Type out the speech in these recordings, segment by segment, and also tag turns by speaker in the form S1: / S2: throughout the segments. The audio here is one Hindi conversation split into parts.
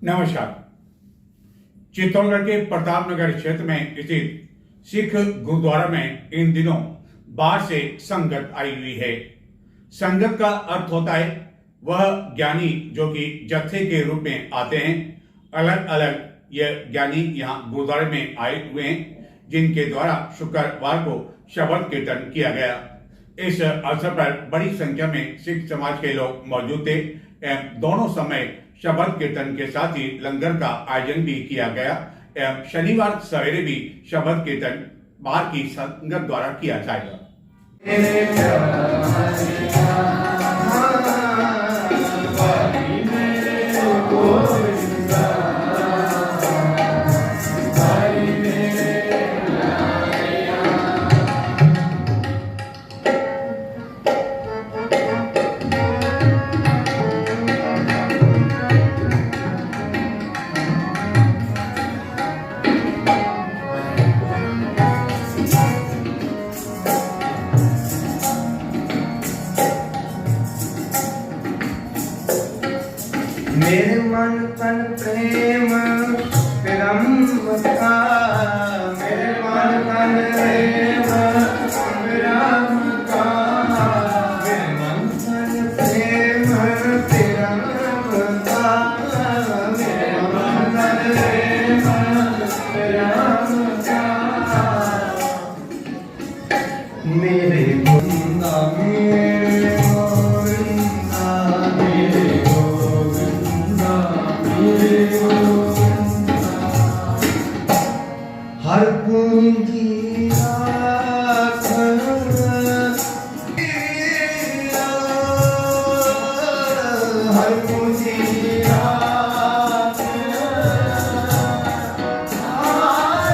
S1: नमस्कार। चित्तौड़गढ़ के प्रतापनगर क्षेत्र में स्थित सिख गुरुद्वारा में इन दिनों बाहर से संगत आई हुई है। संगत का अर्थ होता है वह ज्ञानी जो कि जत्थे के रूप में आते हैं। अलग अलग ये ज्ञानी यहाँ गुरुद्वारे में आए हुए हैं, जिनके द्वारा शुक्रवार को शबद कीर्तन किया गया। इस अवसर पर बड़ी संख्या में सिख समाज के लोग मौजूद थे एवं दोनों समय शबद कीर्तन के साथ ही लंगर का आयोजन भी किया गया एवं शनिवार सवेरे भी शबद कीर्तन बाहर की संगत द्वारा किया जाएगा।
S2: मेरे मन तन प्रेम ब्रह्म का, मेरे मन तन प्रेम ब्रह्म का, मेरे मन तन प्रेम ब्रह्म का, मेरे मन तन प्रेम ब्रह्म का, मेरे गोविंदा मेरे गोविंदा मेरे हर पूंजी राख, हर पूंजी राख, हर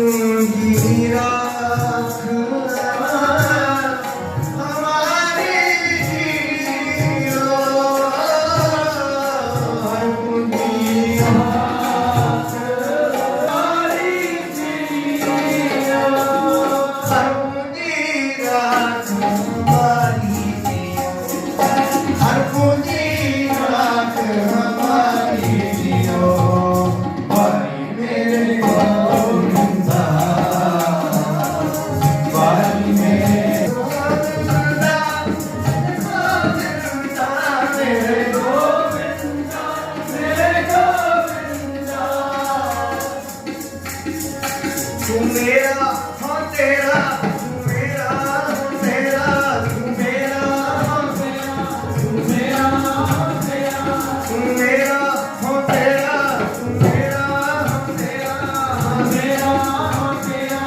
S2: पूंजी राख, तू मेरा हो तेरा, तू मेरा हो तेरा, तू मेरा हो तेरा, तू मेरा हो तेरा, तू मेरा हो तेरा, तू मेरा हो तेरा, मेरा हो तेरा,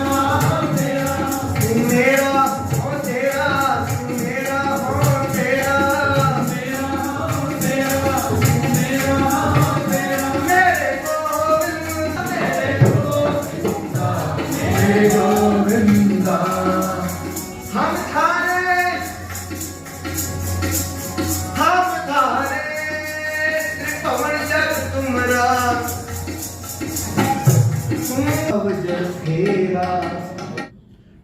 S2: तू मेरा हो तेरा, तू मेरा हो तेरा, तू मेरा हो तेरा, मेरा हो तेरा, तू मेरा हो तेरा, मेरे गोविंदा हम थारे त्रिभुवन जग तुमरा, तुम जग फेरा।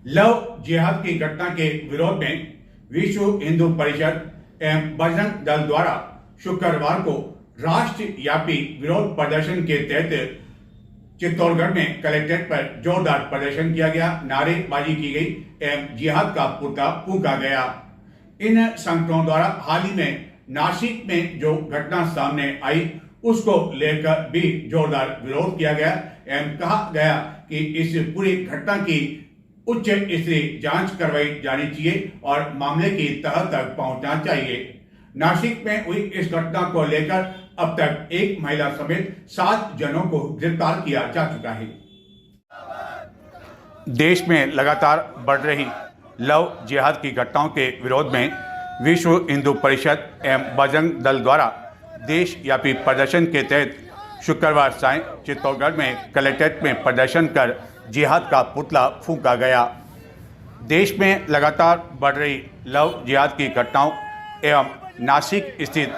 S1: लव जिहाद की घटना के विरोध में विश्व हिंदू परिषद एवं बजरंग दल द्वारा शुक्रवार को राष्ट्रव्यापी विरोध प्रदर्शन के तहत चित्तौड़गढ़ में कलेक्ट्रेट पर जोरदार प्रदर्शन किया गया, नारेबाजी की गई एवं जिहाद का पुतला फूंका गया। इन संगठनों द्वारा हाल ही में नासिक में जो घटना सामने आई उसको लेकर भी जोरदार विरोध किया गया एवं कहा गया कि इस पूरी घटना की उच्च स्तरीय जांच करवाई जानी चाहिए और मामले की तह तक पहुंचना चाहिए। नासिक में हुई इस घटना को लेकर अब तक एक महिला समेत 7 जनों को गिरफ्तार किया जा चुका है। देश में लगातार बढ़ रही लव जिहाद की घटनाओं के विरोध में विश्व हिंदू परिषद एवं बजरंग दल द्वारा देशव्यापी प्रदर्शन के तहत शुक्रवार सायं चित्तौड़गढ़ में कलेक्ट्रेट में प्रदर्शन कर जिहाद का पुतला फूंका गया। देश में लगातार बढ़ रही लव जिहाद की घटनाओं एवं नासिक स्थित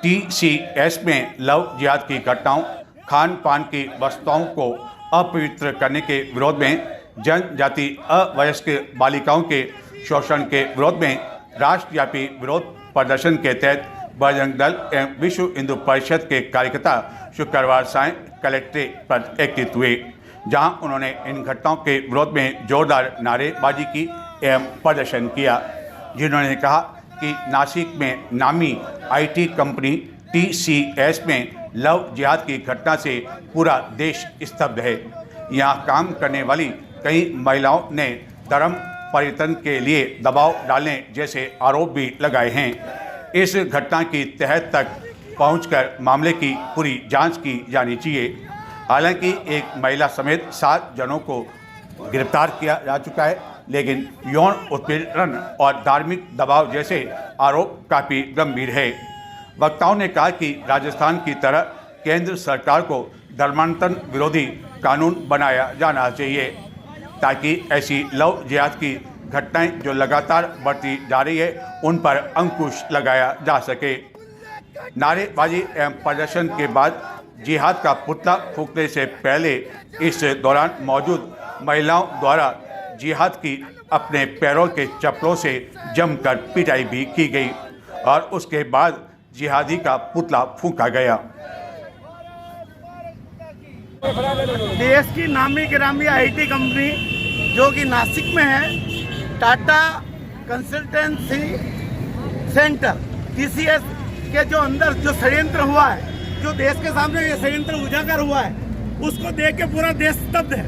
S1: TCS में लव जिहाद की घटनाओं, खान पान की वस्तुओं को अपवित्र करने के विरोध में, जनजाति अवयस्क बालिकाओं के शोषण के विरोध में राष्ट्रव्यापी विरोध प्रदर्शन के तहत बजरंग दल एवं विश्व हिंदू परिषद के कार्यकर्ता शुक्रवार सायं कलेक्ट्रेट पर एकत्रित हुए, जहां उन्होंने इन घटनाओं के विरोध में जोरदार नारेबाजी की एवं प्रदर्शन किया, जिन्होंने कहा कि नासिक में नामी IT कंपनी TCS में लव जिहाद की घटना से पूरा देश स्तब्ध है। यहाँ काम करने वाली कई महिलाओं ने धर्म परिवर्तन के लिए दबाव डालने जैसे आरोप भी लगाए हैं। इस घटना की तह तक पहुंचकर मामले की पूरी जांच की जानी चाहिए। हालांकि एक महिला समेत 7 जनों को गिरफ्तार किया जा चुका है, लेकिन यौन उत्पीड़न और धार्मिक दबाव जैसे आरोप काफ़ी गंभीर है। वक्ताओं ने कहा कि राजस्थान की तरह केंद्र सरकार को धर्मांतरण विरोधी कानून बनाया जाना चाहिए, ताकि ऐसी लव जिहाद की घटनाएं जो लगातार बढ़ती जा रही है उन पर अंकुश लगाया जा सके। नारेबाजी एवं प्रदर्शन के बाद जिहाद का पुतला फूंकने से पहले इस दौरान मौजूद महिलाओं द्वारा जिहाद की अपने पैरों के चप्पलों से जमकर पिटाई भी की गई और उसके बाद जिहादी का पुतला फूंका गया।
S3: देश की नामी गिरामी IT कंपनी जो कि नासिक में है, टाटा कंसल्टेंसी सेंटर TCS के जो अंदर जो षड्यंत्र हुआ है, जो देश के सामने ये षड्यंत्र उजागर हुआ है, उसको देख के पूरा देश स्तब्ध है।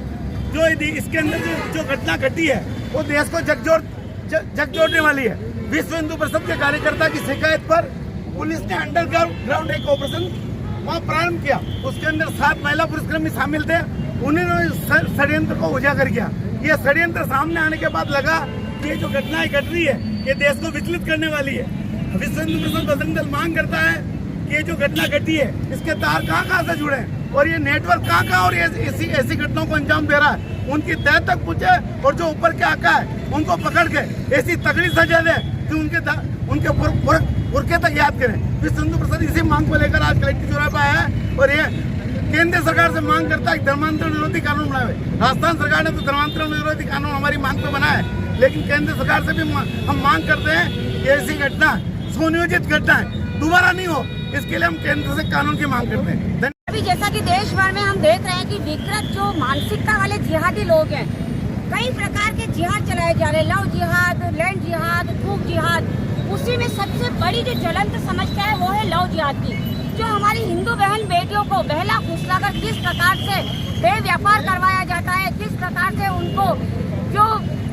S3: जो इसके अंदर जो घटना घटी है वो देश को झकझोरने वाली है। विश्व हिंदू परिषद के कार्यकर्ता की शिकायत पर पुलिस ने अंडरग्राउंड एक ऑपरेशन वहाँ प्रारंभ किया। उसके अंदर 7 महिला पुलिसकर्मी शामिल थे। उन्होंने षड्यंत्र को उजागर किया। ये षड्यंत्र सामने आने के बाद लगा कि ये जो घटनाएं घट रही है ये देश को विचलित करने वाली है। विश्व हिंदू परिषद बजरंग दल मांग करता है कि ये जो घटना घटी है इसके तार कहाँ से जुड़े हैं और ये नेटवर्क कहाँ और ऐसी घटनाओं को अंजाम दे रहा है, उनकी तह तक पूछे और जो ऊपर के आका है उनको पकड़ के ऐसी तगड़ी सजा दे कि उनके पुरखे तक याद करें। विश्व हिंदू परिषद इसी मांग को लेकर आज कलेक्टर चौराहे पर आया है और ये केंद्र सरकार से मांग करता है धर्मांतरण विरोधी कानून बनाए। राजस्थान सरकार ने तो धर्मांतरण विरोधी कानून हमारी मांग पे बनाया है, लेकिन केंद्र सरकार से भी हम मांग करते हैं कि ऐसी घटना सुनियोजित घटनाएं दोबारा नहीं हो, इसके लिए हम केंद्र से कानून की मांग करते हैं।
S4: अभी जैसा कि देश भर में हम देख रहे हैं कि विकृत जो मानसिकता वाले जिहादी लोग हैं, कई प्रकार के जिहाद चलाए जा रहे हैं, लव जिहाद, लैंड जिहाद, थूक जिहाद। उसी में सबसे बड़ी जो ज्वलंत समस्या है वो है लव जिहाद की, जो हमारी हिंदू बहन बेटियों को बहला फुसलाकर किस प्रकार से बेव्यापार करवाया जाता है, किस प्रकार से उनको जो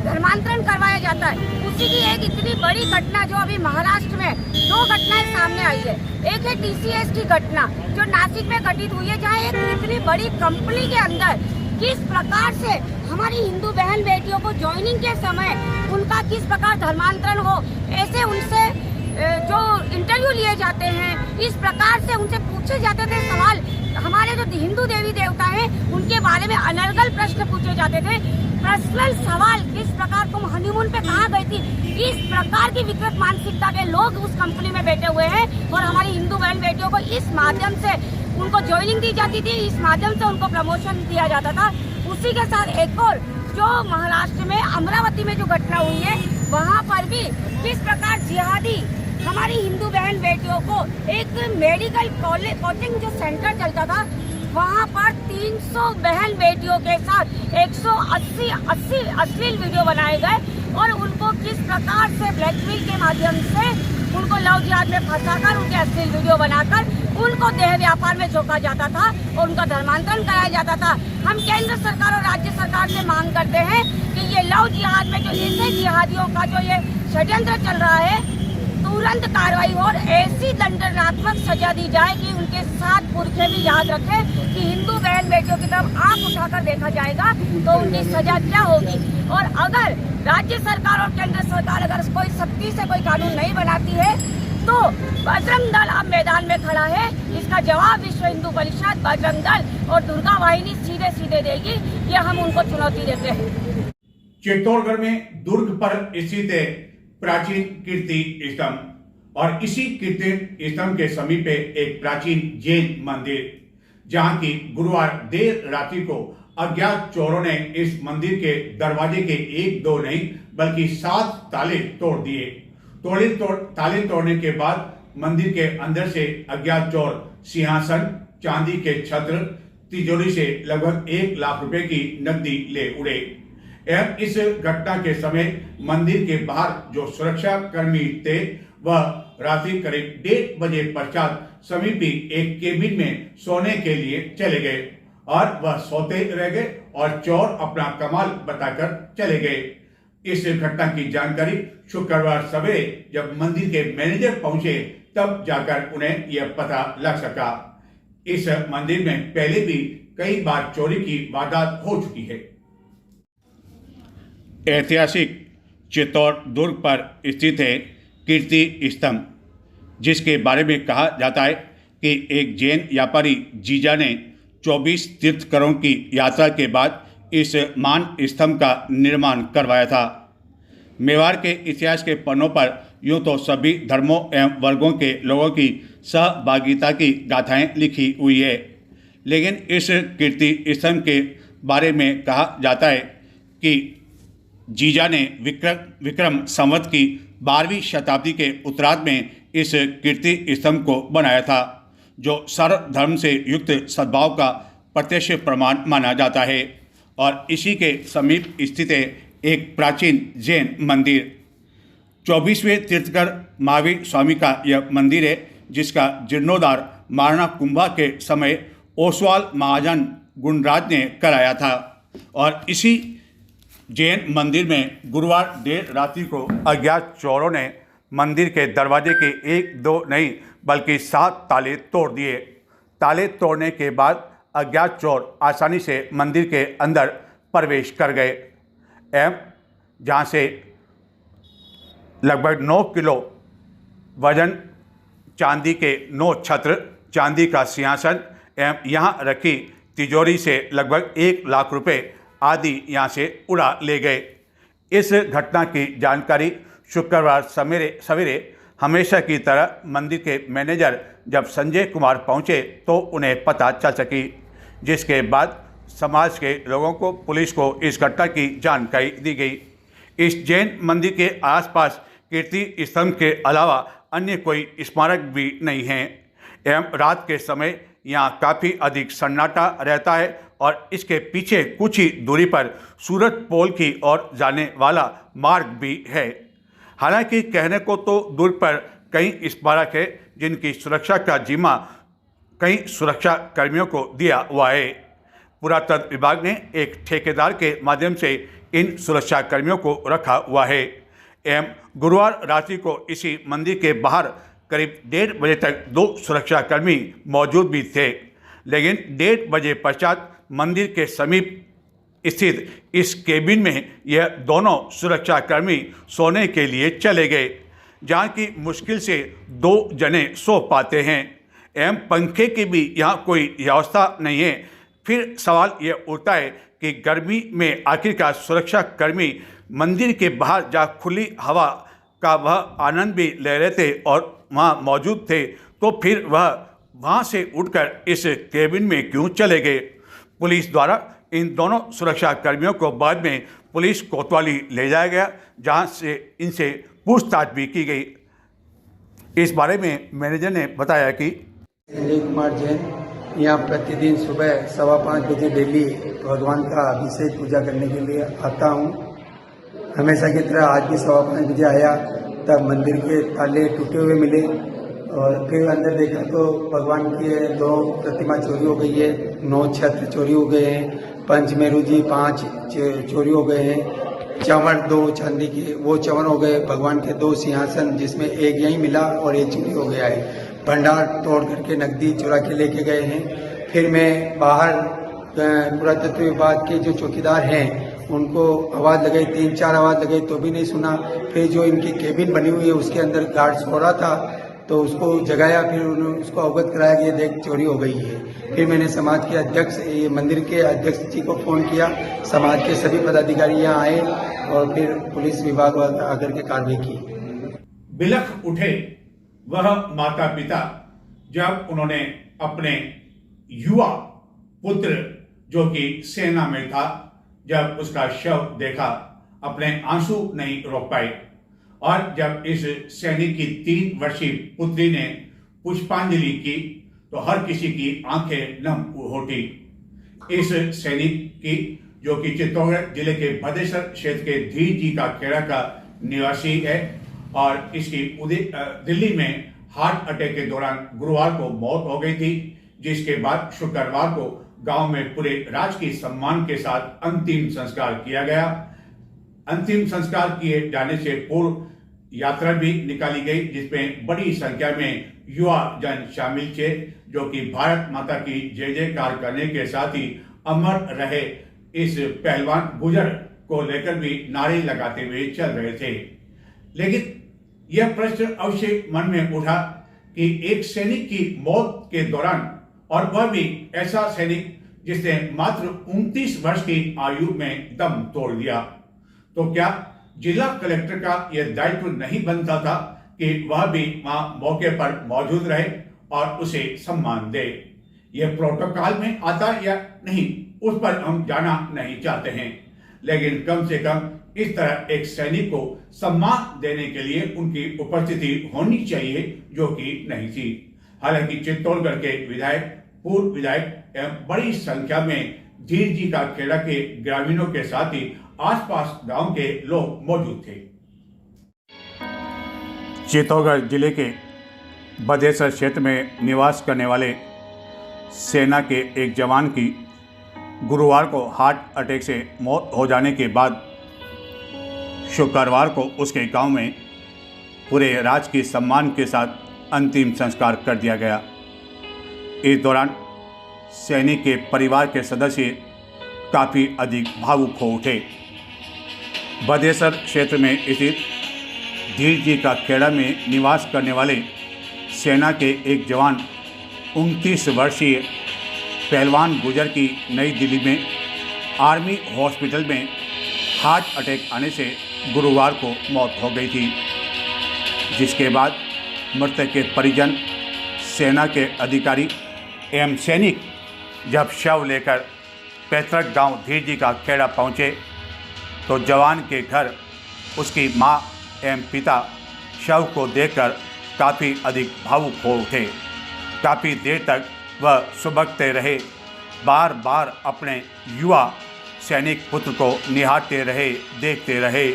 S4: धर्मांतरण करवाया जाता है। उसी की एक इतनी बड़ी घटना जो अभी महाराष्ट्र में 2 घटनाएं सामने आई है। एक है TCS की घटना जो नासिक में घटित हुई है, जहाँ एक इतनी बड़ी कंपनी के अंदर किस प्रकार से हमारी हिंदू बहन बेटियों को ज्वाइनिंग के समय उनका किस प्रकार धर्मांतरण हो, ऐसे उनसे जो इंटरव्यू लिए जाते हैं, इस प्रकार से उनसे पूछे जाते थे सवाल। हमारे जो हिंदू देवी देवता हैं उनके बारे में अनर्गल प्रश्न पूछे जाते थे, पर्सनल सवाल, किस प्रकार तुम हनीमून पे कहाँ गई थी। इस प्रकार की विकृत मानसिकता के लोग उस कंपनी में बैठे हुए हैं और हमारी हिंदू बहन बेटियों को इस माध्यम से उनको ज्वाइनिंग दी जाती थी, इस माध्यम से उनको प्रमोशन दिया जाता था। उसी के साथ एक और जो महाराष्ट्र में अमरावती में जो घटना हुई है, वहाँ पर भी किस प्रकार जिहादी हमारी हिंदू बहन बेटियों को एक मेडिकल कोचिंग जो सेंटर चलता था, वहाँ पर 300 बहन बेटियों के साथ 180 अश्लील वीडियो बनाए गए और उनको किस प्रकार से ब्लैकमेल के माध्यम से उनको लव जिहाद में फंसाकर उनके अश्लील वीडियो बनाकर उनको देह व्यापार में झोंका जाता था और उनका धर्मांतरण कराया जाता था। हम केंद्र सरकार और राज्य सरकार से मांग करते हैं कि ये लव जिहाद में जो ऐसे जिहादियों का जो ये षड्यंत्र चल रहा है, तुरंत कार्रवाई हो और ऐसी दंडात्मक सजा दी जाए कि उनके साथ पुरखे भी याद रखें कि हिंदू बहन बेटियों की तरफ आंख उठाकर देखा जाएगा तो उनकी सजा क्या होगी। और अगर राज्य सरकार और केंद्र सरकार अगर कोई सख्ती से कोई कानून नहीं बनाती है तो बजरंग दल अब मैदान में खड़ा है। इसका जवाब विश्व हिंदू परिषद, बजरंग दल और दुर्गा वाहिनी सीधे सीधे देगी। ये हम उनको चुनौती देते हैं।
S1: चित्तौड़गढ़ में दुर्ग पर स्थित प्राचीन कीर्ति स्तंभ और इसी कीर्ति स्तंभ के समीप एक प्राचीन जैन मंदिर, जहां की गुरुवार देर रात्रि को अज्ञात चोरों ने इस मंदिर के दरवाजे के 1-2 नहीं बल्कि 7 ताले तोड़ दिए। ताले तोड़ने के बाद मंदिर के अंदर से अज्ञात चोर सिंहासन, चांदी के छत्र, तिजोरी से लगभग 1 लाख रुपए की नकदी ले उड़े। एवं इस घटना के समय मंदिर के बाहर जो सुरक्षा कर्मी थे वह रात्रि करीब 1:30 बजे पश्चात समीपी एक केबिन में सोने के लिए चले गए और वह सोते रह गए और चोर अपना कमाल बताकर चले गए। इस घटना की जानकारी शुक्रवार सवेरे जब मंदिर के मैनेजर पहुंचे तब जाकर उन्हें यह पता लग सका। इस मंदिर में पहले भी कई बार चोरी की वारदात हो चुकी है। ऐतिहासिक चित्तौड़ दुर्ग पर स्थित है कीर्ति स्तंभ, जिसके बारे में कहा जाता है कि एक जैन व्यापारी जीजा ने 24 तीर्थंकरों की यात्रा के बाद इस मान स्तंभ का निर्माण करवाया था। मेवाड़ के इतिहास के पन्नों पर यूँ तो सभी धर्मों एवं वर्गों के लोगों की सहभागिता की गाथाएं लिखी हुई है, लेकिन इस कीर्ति स्तंभ के बारे में कहा जाता है कि जीजा ने विक्रम संवत की 12वीं शताब्दी के उत्तरार्ध में इस कीर्ति स्तंभ को बनाया था, जो सर्वधर्म से युक्त सद्भाव का प्रत्यक्ष प्रमाण माना जाता है और इसी के समीप स्थित है एक प्राचीन जैन मंदिर। 24वें तीर्थंकर महावीर स्वामी का यह मंदिर है, जिसका जीर्णोद्धार महाराणा कुंभा के समय ओसवाल महाजन गुणराज ने कराया था और इसी जैन मंदिर में गुरुवार देर रात्रि को अज्ञात चोरों ने मंदिर के दरवाजे के 1-2 नहीं बल्कि 7 ताले तोड़ दिए। ताले तोड़ने के बाद अज्ञात चोर आसानी से मंदिर के अंदर प्रवेश कर गए एवं जहाँ से लगभग 9 किलो वजन चांदी के 9 छत्र, चांदी का सिंहासन एवं यहाँ रखी तिजोरी से लगभग 1 लाख रुपए आदि यहाँ से उड़ा ले गए। इस घटना की जानकारी शुक्रवार सवेरे हमेशा की तरह मंदिर के मैनेजर जब संजय कुमार पहुँचे तो उन्हें पता चल सकी, जिसके बाद समाज के लोगों को, पुलिस को इस घटना की जानकारी दी गई। इस जैन मंदिर के आसपास कीर्ति स्तंभ के अलावा अन्य कोई स्मारक भी नहीं है एवं रात के समय यहाँ काफ़ी अधिक सन्नाटा रहता है और इसके पीछे कुछ ही दूरी पर सूरत पोल की ओर जाने वाला मार्ग भी है। हालांकि कहने को तो दूर पर कई स्मारक है जिनकी सुरक्षा का जिम्मा कई सुरक्षा कर्मियों को दिया हुआ है। पुरातत्व विभाग ने एक ठेकेदार के माध्यम से इन सुरक्षा कर्मियों को रखा हुआ है एवं गुरुवार रात्रि को इसी मंदिर के बाहर करीब 1:30 बजे तक 2 सुरक्षाकर्मी मौजूद भी थे, लेकिन 1:30 बजे पश्चात मंदिर के समीप स्थित इस केबिन में यह दोनों सुरक्षाकर्मी सोने के लिए चले गए, जहाँ की मुश्किल से 2 जने सो पाते हैं एवं पंखे की भी यहाँ कोई व्यवस्था नहीं है। फिर सवाल यह उठता है कि गर्मी में आखिरकार सुरक्षाकर्मी मंदिर के बाहर जहाँ खुली हवा का वह आनंद भी ले रहे थे और वहाँ मौजूद थे, तो फिर वह वहाँ से उठकर इस केबिन में क्यों चले गए। पुलिस द्वारा इन दोनों सुरक्षा कर्मियों को बाद में पुलिस कोतवाली ले जाया गया, जहाँ से इनसे पूछताछ भी की गई। इस बारे में मैनेजर ने बताया कि
S5: संजय कुमार जैन यहाँ प्रतिदिन सुबह 5:15 बजे डेली भगवान का अभिषेक पूजा करने के लिए आता हूँ। हमेशा की तरह आज भी 5:15 बजे आया, तब मंदिर के ताले टूटे हुए मिले और फिर अंदर देखा तो भगवान की 2 प्रतिमा चोरी हो गई है, 9 छत्र चोरी हो गए हैं, पंचमेरु जी 5 चोरी हो गए हैं, चंवर 2 चांदी के वो चंवर हो गए, भगवान के 2 सिंहासन जिसमें एक यहीं मिला और एक चोरी हो गया है। भंडार तोड़ करके नकदी चुरा के लेके गए हैं। फिर मैं बाहर पुरातत्व विभाग के जो चौकीदार हैं उनको आवाज़ लगाई, 3-4 आवाज़ लगाई तो भी नहीं सुना। फिर जो इनकी केबिन बनी हुई है उसके अंदर गार्ड सो रहा था तो उसको जगाया, फिर उन्होंने उसको अवगत कराया कि ये देख चोरी हो गई है। फिर मैंने समाज के अध्यक्ष, ये मंदिर के अध्यक्ष जी को फ़ोन किया, समाज के सभी पदाधिकारी यहाँ आए और फिर पुलिस विभाग आकर के कार्रवाई की।
S1: बिलख उठे वह माता पिता जब उन्होंने अपने युवा पुत्र जो कि सेना में था, जब उसका शव देखा, अपने आंसू नहीं रोक पाए और जब इस सैनिक की 3 वर्षीय पुत्री ने पुष्पांजलि की तो हर किसी की आंखें नम उठी। इस सैनिक की, जो कि चित्तौड़गढ़ जिले के भदेसर क्षेत्र के धीर जी का खेड़ा का निवासी है और इसकी दिल्ली में हार्ट अटैक के दौरान गुरुवार को मौत हो गई थी, जिसके बाद शुक्रवार को गांव में पूरे राजकीय सम्मान के साथ अंतिम संस्कार किया गया। अंतिम संस्कार किए जाने से पूर्व यात्रा भी निकाली गई, जिसमें बड़ी संख्या में युवा जन शामिल थे, जो कि भारत माता की जय जयकार करने के साथ ही अमर रहे इस पहलवान गुजर को लेकर भी नारे लगाते हुए चल रहे थे। लेकिन यह प्रश्न अवश्य मन में उठा कि एक सैनिक की मौत के दौरान, और वह भी ऐसा सैनिक जिसने मात्र 29 वर्ष की आयु में दम तोड़ दिया, तो क्या जिला कलेक्टर का यह दायित्व नहीं बनता था कि वह भी वहां मौके पर मौजूद रहे और उसे सम्मान दे? यह प्रोटोकॉल में आता या नहीं, उस पर हम जाना नहीं चाहते हैं, लेकिन कम से कम इस तरह एक सैनिक को सम्मान देने के लिए उनकी उपस्थिति होनी चाहिए, जो कि नहीं थी। हालांकि चित्तौड़गढ़ के विधायक, पूर्व विधायक एवं बड़ी संख्या में धीर जी का खेड़ा के ग्रामीणों के साथ ही आसपास गांव के लोग मौजूद थे। चित्तौड़गढ़ जिले के भदेसर क्षेत्र में निवास करने वाले सेना के एक जवान की गुरुवार को हार्ट अटैक से मौत हो जाने के बाद शुक्रवार को उसके गांव में पूरे राजकीय सम्मान के साथ अंतिम संस्कार कर दिया गया। इस दौरान सैनिक के परिवार के सदस्य काफ़ी अधिक भावुक हो उठे। भदेसर क्षेत्र में स्थित धीर जी का खेड़ा में निवास करने वाले सेना के एक जवान 29 वर्षीय पहलवान गुजर की नई दिल्ली में आर्मी हॉस्पिटल में हार्ट अटैक आने से गुरुवार को मौत हो गई थी, जिसके बाद मृतक के परिजन, सेना के अधिकारी एवं सैनिक जब शव लेकर पैतृक गांव धीर जी का खेड़ा पहुंचे तो जवान के घर उसकी मां एवं पिता शव को देखकर काफ़ी अधिक भावुक हो उठे। काफ़ी देर तक वह सुबकते रहे, बार बार अपने युवा सैनिक पुत्र को निहारते रहे, देखते रहे।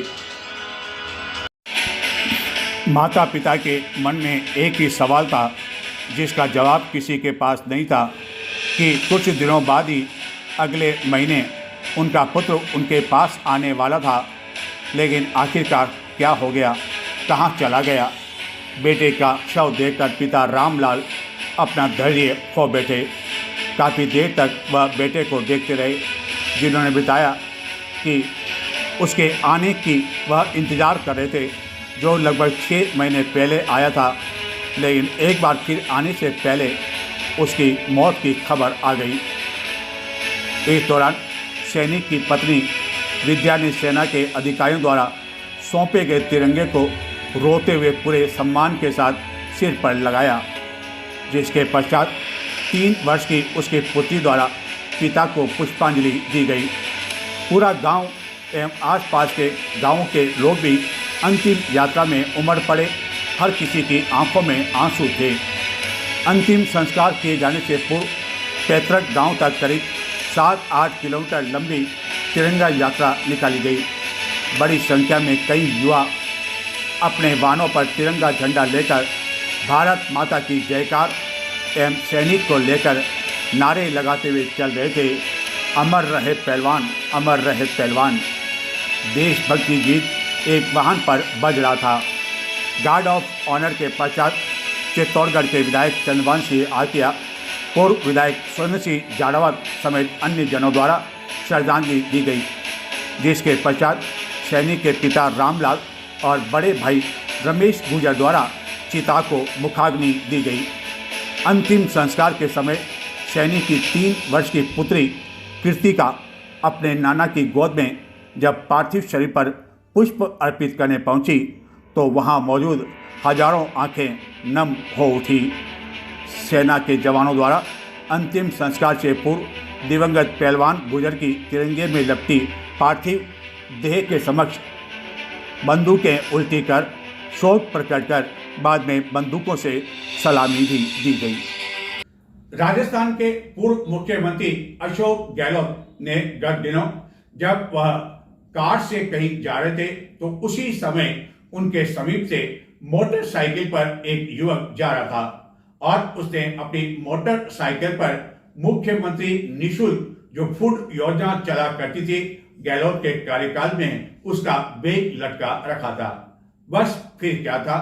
S1: माता पिता के मन में एक ही सवाल था, जिसका जवाब किसी के पास नहीं था, कि कुछ दिनों बाद ही अगले महीने उनका पुत्र उनके पास आने वाला था, लेकिन आखिरकार क्या हो गया, कहाँ चला गया। बेटे का शव देखकर पिता रामलाल अपना धैर्य खो बैठे। काफ़ी देर तक वह बेटे को देखते रहे, जिन्होंने बताया कि उसके आने की वह इंतज़ार कर रहे थे, जो लगभग 6 महीने पहले आया था, लेकिन एक बार फिर आने से पहले उसकी मौत की खबर आ गई। इस दौरान सैनिक की पत्नी विद्या ने सेना के अधिकारियों द्वारा सौंपे गए तिरंगे को रोते हुए पूरे सम्मान के साथ सिर पर लगाया, जिसके पश्चात 3 वर्ष की उसकी पुत्री द्वारा पिता को पुष्पांजलि दी गई। पूरा गांव एवं आसपास के गांवों के लोग भी अंतिम यात्रा में उमड़ पड़े। हर किसी की आंखों में आंसू थे। अंतिम संस्कार किए जाने से पूर्व पैतृक गांव तक करीब 7-8 किलोमीटर लंबी तिरंगा यात्रा निकाली गई। बड़ी संख्या में कई युवा अपने वाहनों पर तिरंगा झंडा लेकर भारत माता की जयकार एवं सैनिक को लेकर नारे लगाते हुए चल रहे थे। अमर रहे पहलवान, अमर रहे पहलवान। देशभक्ति गीत एक वाहन पर बज रहा था। गार्ड ऑफ ऑनर के पश्चात चित्तौड़गढ़ के विधायक चंद्रवंशी आकिया, पूर्व विधायक स्वर्ण सिंह जाड़ावत समेत अन्य जनों द्वारा श्रद्धांजलि दी गई, जिसके पश्चात सैनिक के पिता रामलाल और बड़े भाई रमेश गुजर द्वारा चिता को मुखाग्नि दी गई। अंतिम संस्कार के समय सैनिक की 3 वर्ष की पुत्री कृतिका अपने नाना की गोद में जब पार्थिव शरीर पर पुष्प अर्पित करने पहुंची तो वहां मौजूद हजारों आंखें नम हो उठी। सेना के जवानों द्वारा अंतिम संस्कार से पूर्व दिवंगत पहलवान गुजर की तिरंगे में लपटी पार्थिव देह के समक्ष बंदूकें उल्टी कर शोक प्रकट कर बाद में बंदूकों से सलामी भी दी गई। राजस्थान के पूर्व मुख्यमंत्री अशोक गहलोत ने गत दिनों जब वह कार से कहीं जा रहे थे तो उसी समय उनके समीप से मोटरसाइकिल पर एक युवक जा रहा था और उसने अपनी मोटरसाइकिल पर मुख्यमंत्री निशुल्क जो फूड योजना चला करती थी गहलोत के कार्यकाल में उसका बैग लटका रखा था। बस फिर क्या था,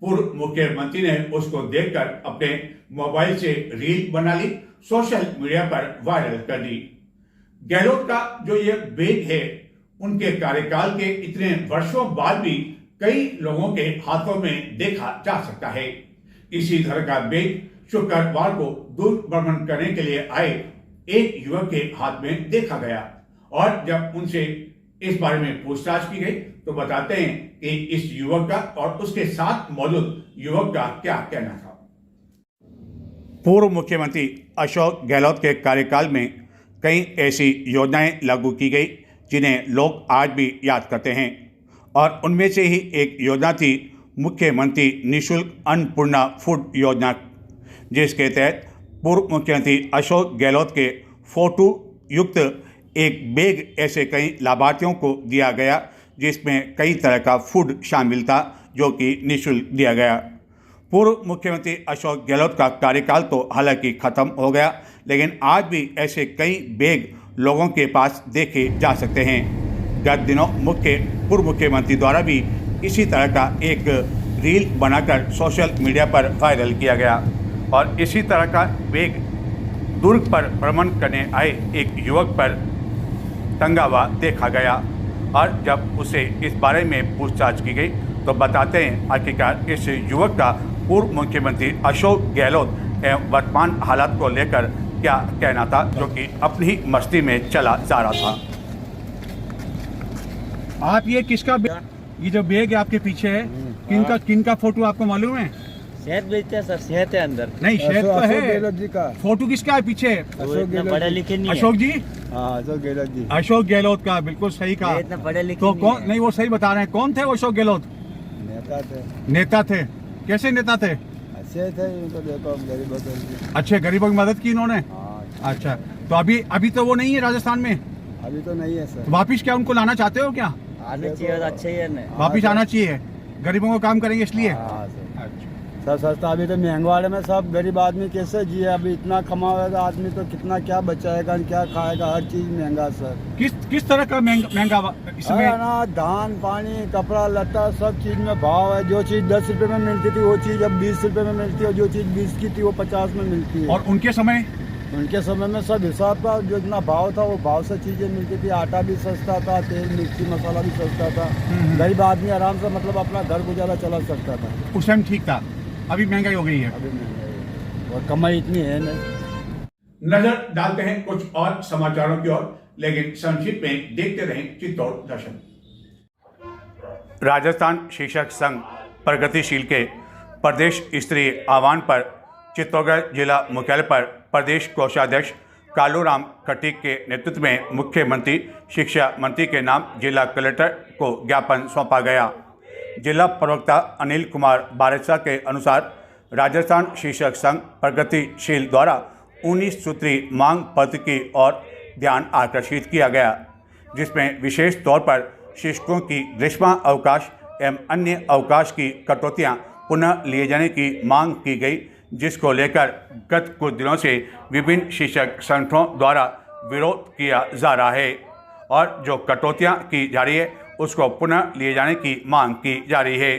S1: पूर्व मुख्यमंत्री ने उसको देखकर अपने मोबाइल से रील बना ली, सोशल मीडिया पर वायरल कर दी। गहलोत का जो ये बैग है उनके कार्यकाल के इतने वर्षों बाद भी कई लोगों के हाथों में देखा जा सकता है। इसी तरह का बैग शुक्रवार को दूर भ्रमण करने के लिए आए एक युवक के हाथ में देखा गया और जब उनसे इस बारे में पूछताछ की गई तो बताते हैं कि इस युवक का और उसके साथ मौजूद युवक का क्या कहना था। पूर्व मुख्यमंत्री अशोक गहलोत के कार्यकाल में कई ऐसी योजनाएं लागू की गई जिन्हें लोग आज भी याद करते हैं और उनमें से ही एक योजना थी मुख्यमंत्री निशुल्क अन्नपूर्णा फूड योजना, जिसके तहत पूर्व मुख्यमंत्री अशोक गहलोत के फोटो युक्त एक बैग ऐसे कई लाभार्थियों को दिया गया जिसमें कई तरह का फूड शामिल था जो कि निःशुल्क दिया गया। पूर्व मुख्यमंत्री अशोक गहलोत का कार्यकाल तो हालांकि खत्म हो गया, लेकिन आज भी ऐसे कई बैग लोगों के पास देखे जा सकते हैं। गत दिनों पूर्व मुख्यमंत्री द्वारा भी इसी तरह का एक रील बनाकर सोशल मीडिया पर वायरल किया गया और इसी तरह का बैग दुर्ग पर भ्रमण करने आए एक युवक पर टंगा हुआ देखा गया और जब उसे इस बारे में पूछताछ की गई तो बताते हैं आखिरकार इस युवक का पूर्व मुख्यमंत्री अशोक गहलोत एवं वर्तमान हालात को लेकर क्या कहना था, जो कि अपनी ही मस्ती में चला जा रहा था।
S6: आप ये किसका ये जो बैग है आपके पीछे है, किनका फोटो आपको मालूम है?
S7: शहद बेचते हैं सर, शहद है अंदर।
S6: नहीं, शहद तो है।
S2: गहलोत जी का
S6: फोटो किसका है पीछे?
S7: इतना पढ़े लिखे नहीं है।
S6: अशोक जी,
S2: हाँ अशोक गहलोत जी।
S6: अशोक गहलोत का, बिल्कुल सही कहा।
S7: इतना पढ़े लिखे
S6: तो
S7: नहीं
S6: कौन
S7: है।
S6: नहीं, वो सही बता रहे हैं। कौन थे वो अशोक गहलोत?
S2: नेता थे,
S6: नेता थे। कैसे नेता थे?
S2: अच्छे थे, उनको देखो गरीबों को।
S6: अच्छे गरीबों की मदद की इन्होंने।
S2: हाँ,
S6: अच्छा, तो अभी तो वो नहीं है राजस्थान में,
S2: अभी तो नहीं है सर।
S6: तो वापिस क्या उनको लाना चाहते हो क्या?
S7: आने चाहिए तो अच्छा ही है ना।
S6: वापिस आना चाहिए, गरीबों को काम करेंगे इसलिए।
S2: हाँ सर।
S6: अच्छा,
S2: सब सस्ता, अभी तो महंगवाड़े में सब गरीब आदमी कैसे जिए, अभी इतना कमाएगा आदमी तो कितना क्या बचाएगा, क्या खाएगा, हर चीज महंगा सर।
S6: किस तरह का महंगा इसमें?
S2: अनाज, धान, पानी, कपड़ा लत्ता सब चीज में भाव है। जो चीज 10 रुपए में मिलती थी वो चीज अब 20 रुपए में मिलती है, जो चीज 20 की थी वो 50 में मिलती है।
S6: और उनके समय
S2: में सब हिसाब का जो इतना भाव था वो भाव से चीजें मिलती थी। आटा भी सस्ता था, तेल मिर्ची मसाला भी सस्ता था। गरीब आदमी आराम से मतलब अपना घर गुजारा चला सकता था।
S6: उस टाइम ठीक था, अभी महंगाई हो गई है।
S2: अभी महंगाई है और कमाई इतनी है नहीं।
S1: नजर डालते हैं कुछ और समाचारों की ओर, लेकिन संक्षिप्त में देखते रहें चित्तौड़ दर्शन। राजस्थान शिक्षक संघ प्रगतिशील के प्रदेश स्तरीय आह्वान पर चित्तौड़गढ़ जिला मुख्यालय पर प्रदेश कोषाध्यक्ष कालूराम खटीक के नेतृत्व में मुख्यमंत्री शिक्षा मंत्री के नाम जिला कलेक्टर को ज्ञापन सौंपा गया। जिला प्रवक्ता अनिल कुमार बारेसा के अनुसार राजस्थान शिक्षक संघ प्रगतिशील द्वारा 19 सूत्री मांग पत्र की ओर ध्यान आकर्षित किया गया, जिसमें विशेष तौर पर शिक्षकों की ग्रीष्म अवकाश एवं अन्य अवकाश की कटौतियां पुनः लिए जाने की मांग की गई, जिसको लेकर गत कुछ दिनों से विभिन्न शिक्षक संगठनों द्वारा विरोध किया जा रहा है और जो कटौतियां की जा रही है उसको पुनः लिए जाने की मांग की जा रही है।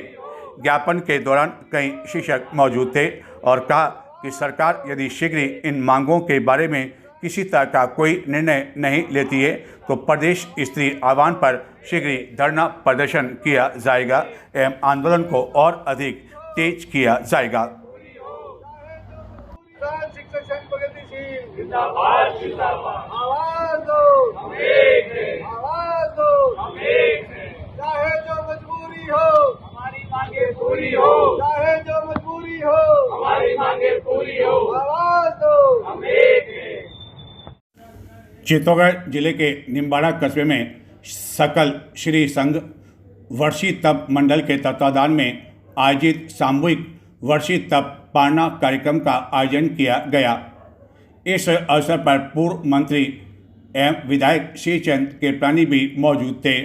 S1: ज्ञापन के दौरान कई शिक्षक मौजूद थे और कहा कि सरकार यदि शीघ्र इन मांगों के बारे में किसी तरह का कोई निर्णय नहीं लेती है तो प्रदेश स्तरीय आह्वान पर शीघ्र धरना प्रदर्शन किया जाएगा एवं आंदोलन को और अधिक तेज किया जाएगा।
S2: शिक्षक संघ प्रगतिशील जिंदाबाद जिंदाबाद, आवाज दो हम एक हैं, आवाज दो हम एक हैं, चाहे जो मजबूरी हो हमारी मांगे पूरी हो, चाहे जो मजबूरी हो हमारी मांगे पूरी हो, आवाज दो हम एक हैं।
S1: चित्तौड़गढ़ जिले के निम्बाड़ा कस्बे में सकल श्री संघ वर्षी तप मंडल के तत्वाधान में आयोजित सामूहिक वर्षी तप पारना कार्यक्रम का आयोजन किया गया। इस अवसर पर पूर्व मंत्री एवं विधायक श्रीचंद कृपलानी भी मौजूद थे।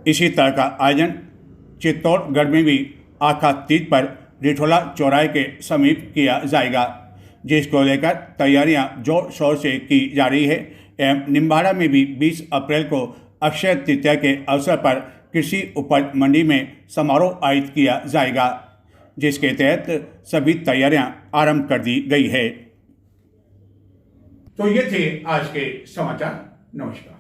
S1: इसी तरह का आयोजन चित्तौड़गढ़ में भी आखा तीज पर रिठोला चौराहे के समीप किया जाएगा, जिसको लेकर तैयारियां जोर शोर से की जा रही है। एवं निम्बाड़ा में भी 20 अप्रैल को अक्षय तृतीया के अवसर पर कृषि उपज मंडी में समारोह आयोजित किया जाएगा, जिसके तहत सभी तैयारियां आरंभ कर दी गई है। तो ये थे आज के समाचार। नमस्कार।